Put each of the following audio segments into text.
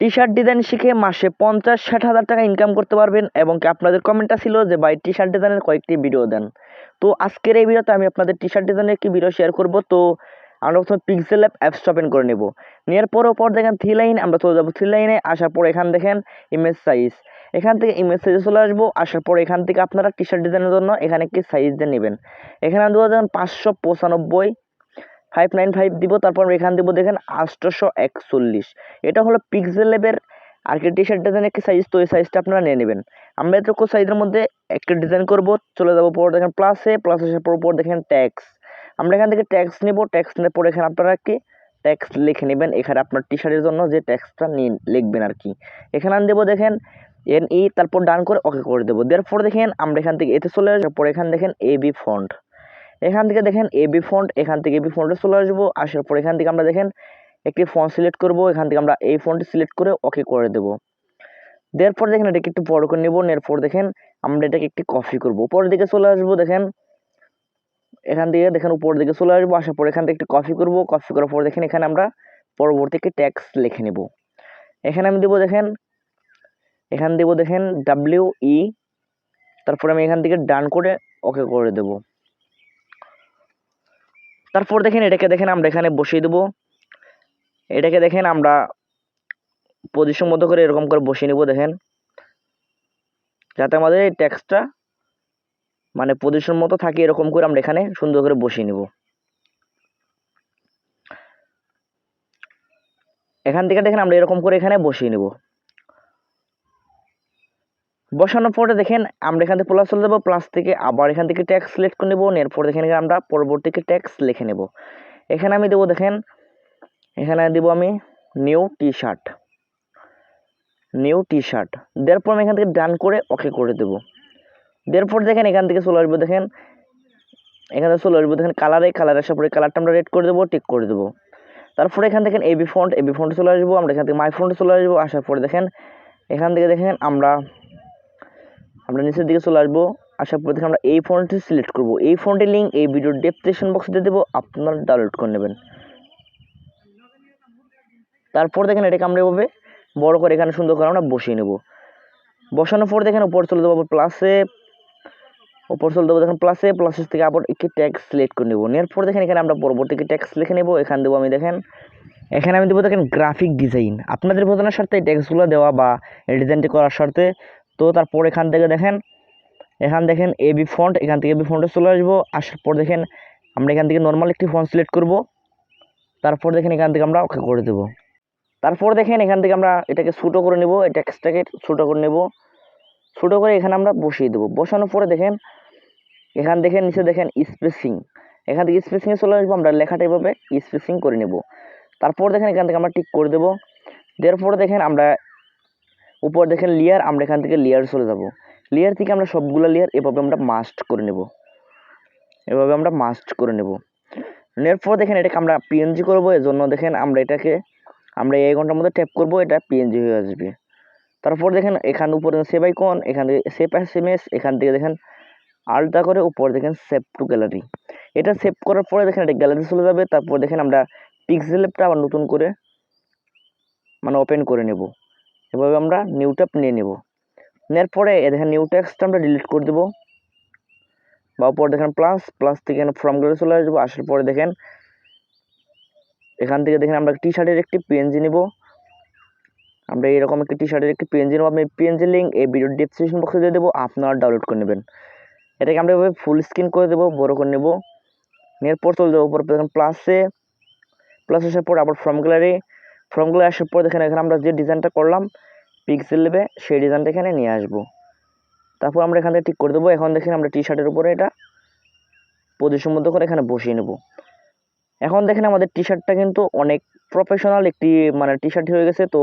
T shirt design শিখে মাসে 50-60 হাজার টাকা ইনকাম করতে পারবেন। এবং আপনাদের কমেন্টটা ছিল যে ভাই টি শার্ট ডিজাইনের কয়েকটি ভিডিও দেন। তো আজকের এই ভিডিওতে আমি আপনাদের টি শার্ট ডিজাইনের একটি ভিডিও শেয়ার করব। তো আমরা প্রথমে পিক্সেল অ্যাপস ওপেন করে নেব। নেওয়ার পর দেখেন থ্রি লাইন, আমরা চলে যাবো থ্রি লাইনে। আসার পর এখান দেখেন ইমেজ সাইজ, এখান থেকে ইমেজ সাইজে চলে আসবো। আসার পর এখান থেকে আপনারা টি শার্ট ডিজাইনের জন্য এখানে একটি সাইজ দিয়ে নেবেন। এখানে দেওয়া যাবেন 595 595 দিব। তারপর এখান দিব দেখেন 841। এটা হলো পিক্সেলেবের আর কি টি শার্ট ডিজাইন একটি সাইজ। তো এই সাইজটা আপনারা নিয়ে নেবেন। আমরা এতটুকু সাইজের মধ্যে একটা ডিজাইন করব। চলে যাবো পর দেখেন প্লাসে, প্লাস আসার পর দেখেন ট্যাক্স। আমরা এখান থেকে ট্যাক্স নেব। ট্যাক্স নেওয়ার পর এখানে আপনারা কি ট্যাক্স লিখে নেবেন। এখানে আপনার টি শার্টের জন্য যে ট্যাক্সটা লিখবেন আর কি। এখানে আমি দেবো দেখেন NE, তারপর ডান করে ওকে করে দেবো। দেওয়ার পর দেখেন আমরা এখান থেকে এতে চলে আসার পর এখানে দেখেন AB ফন্ট, এখান থেকে দেখেন AB ফন্ট, এখান থেকে AB ফন্টে চলে আসবো। আসার পর এখান থেকে আমরা দেখেন একটি ফন্ট সিলেক্ট করব। এখান থেকে আমরা এই ফন্টটি সিলেক্ট করে ওকে করে দেবো। দেওয়ার পর দেখেন এটাকে একটু বড় করে নেব। নেওয়ার পর দেখেন আমরা এটাকে একটি কপি করব। উপরের দিকে চলে আসবো। দেখেন এখান থেকে দেখেন উপরের দিকে চলে আসবো। আসার পর এখান থেকে একটু কপি করব। কপি করার পর দেখেন এখানে আমরা পরবর্তী একটি ট্যাক্স লিখে নেব। এখানে আমি দেবো দেখেন, এখানে দেবো দেখেন WE, তারপর আমি এখান থেকে ডান করে ওকে করে দেব। তারপর দেখেন এটাকে দেখেন আমরা এখানে বসিয়ে দেবো। এটাকে দেখেন আমরা পজিশন মতো করে এরকম করে বসিয়ে নেব। দেখেন যাতে আমাদের এই ট্যাক্সটা মানে পজিশন মতো থাকে, এরকম করে আমরা এখানে সুন্দর করে বসিয়ে নেব। এখান থেকে দেখেন আমরা এরকম করে এখানে বসিয়ে নেব। বসানোর পরে দেখেন আমরা এখান থেকে প্লাস চলে যাবো। প্লাস থেকে আবার এখান থেকে ট্যাক্স সিলেক্ট করে নেবো। এরপর দেখেন আমরা পরবর্তীকে ট্যাক্স লিখে নেব। এখানে আমি দেবো দেখেন, এখানে দেবো আমি new T shirt, new T shirt. দেওয়ার পর আমি এখান থেকে ডান করে ওকে করে দেবো। দেওয়ার পর দেখেন এখান থেকে চলে আসবো। দেখেন এখানে চলে আসবো। দেখেন কালারে, কালার আসার পরে কালারটা আমরা রেড করে দেবো, টিক করে দেবো। তারপরে এখান থেকে AB ফন্ট, AB ফন্টে চলে আসবো। আমরা এখান থেকে মাই ফন্টে চলে আসবো। আসার পরে দেখেন এখান থেকে দেখেন আমরা নিচের দিকে চলে আসবো। আসার পরে দেখেন আমরা এই ফন্টটি সিলেক্ট করব। এই ফন্টের লিঙ্ক এই ভিডিওর ডেসক্রিপশন বক্সে দিয়ে দেবো, আপনারা ডাউনলোড করে নেবেন। তারপর দেখেন এটাকে আমরা এভাবে বড় করে এখানে সুন্দর করে আমরা বসিয়ে নেব। বসানোর পর দেখেন উপর চলে দেবো প্লাসে, উপর চলে দেবো দেখেন প্লাসে, প্লাসের থেকে আবার একটি ট্যাক্স সিলেক্ট করে নেবো। নেওয়ার পর দেখেন এখানে আমরা পরবর্তী ট্যাক্স লিখে নেবো। এখানে দেবো আমি দেখেন, এখানে আমি দেবো দেখেন গ্রাফিক ডিজাইন। আপনাদের বোঝানোর স্বার্থে এই ট্যাক্সগুলো দেওয়া বা ডিজাইনটি করার স্বার্থে। তো তারপর এখান থেকে দেখেন, এখানে দেখেন AB ফন্ট, এখান থেকে AB ফন্টে চলে আসবো। আসার পর দেখেন আমরা এখান থেকে নর্মাল একটি ফন্ট সিলেক্ট করব। তারপর দেখেন এখান থেকে আমরা ওকে করে দেবো। তারপর দেখেন এখান থেকে আমরা এটাকে ছোটো করে নেব, এই ট্যাক্সটাকে ছোটো করে নেব। ছোটো করে এখানে আমরা বসিয়ে দেবো। বসানোর পরে দেখেন এখান দেখেন নিচে দেখেন স্পেসিং, এখান থেকে স্পেসিংয়ে চলে আসবো। আমরা লেখাটা এভাবে স্পেসিং করে নেব। তারপর দেখেন এখান থেকে আমরা টিক করে দেবো। দেওয়ার পরে দেখেন আমরা উপর দেখেন লেয়ার, আমরা এখান থেকে লেয়ার চলে যাব। লেয়ার থেকে আমরা সবগুলো লেয়ার এভাবে আমরা মাস্ট করে নেব, এভাবে আমরা মাস্ট করে নেব। নেওয়ার পর দেখেন এটাকে আমরা PNG করবো। এর জন্য দেখেন আমরা এটাকে আমরা এই ঘন্টার মধ্যে ট্যাপ করবো, এটা PNG হয়ে আসবে। তারপর দেখেন এখান উপরে সেভ আইকন, এখান থেকে সেভ অ্যাস ইমেজ, এখান থেকে দেখেন আলটা করে উপর দেখেন সেভ টু গ্যালারি। এটা সেভ করার পরে দেখেন এটা গ্যালারি চলে যাবে। তারপর দেখেন আমরা পিক্সেলটা আবার নতুন করে মানে ওপেন করে নেব। এভাবে আমরা নিউ ট্যাব নিয়ে নেব। নেওয়ার পরে দেখেন নিউ টেক্সটটা আমরা ডিলিট করে দেবো। বা উপর দেখেন প্লাস, প্লাস থেকে ফর্ম গ্যালারি চলে আসবো। আসার পরে দেখেন এখান থেকে দেখেন আমরা টি শার্টের একটি PNG নেব। আমরা এরকম একটি টি শার্টের একটি PNG নেব। আমি PNG লিঙ্ক এই ভিডিওর ডেসক্রিপশন বক্সে দিয়ে দেবো, আপনারা ডাউনলোড করে নেবেন। এটাকে আমরা এভাবে ফুল স্ক্রিন করে দেবো, বড় করে নেব। নেওয়ার পর চলে যাবো উপর দেখেন প্লাসে, প্লাস আসার পর আবার ফর্ম গ্যালারি, ফর্ম গ্যালারি আসার পর দেখেন এখানে আমরা যে ডিজাইনটা করলাম পিক্সেল লেবে সেই ডিজাইনটা এখানে নিয়ে আসবো। তারপর আমরা এখান থেকে ঠিক করে দেবো। এখন দেখেন আমরা টি শার্টের উপরে এটা পজিশন মতো করে এখানে বসিয়ে নেব। এখন দেখেন আমাদের টি শার্টটা কিন্তু অনেক প্রফেশনাল একটি মানে টি শার্ট হয়ে গেছে। তো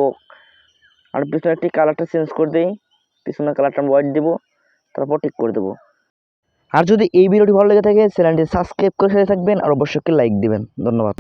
আর পিছনে একটি কালারটা চেঞ্জ করে দিই, পিছনের কালারটা আমরা হোয়াইট দেবো, তারপর ঠিক করে দেবো। আর যদি এই ভিডিওটি ভালো লেগে থাকে চ্যানেলটি সাবস্ক্রাইব করে সাথে থাকবেন আর অবশ্যই লাইক দিবেন। ধন্যবাদ।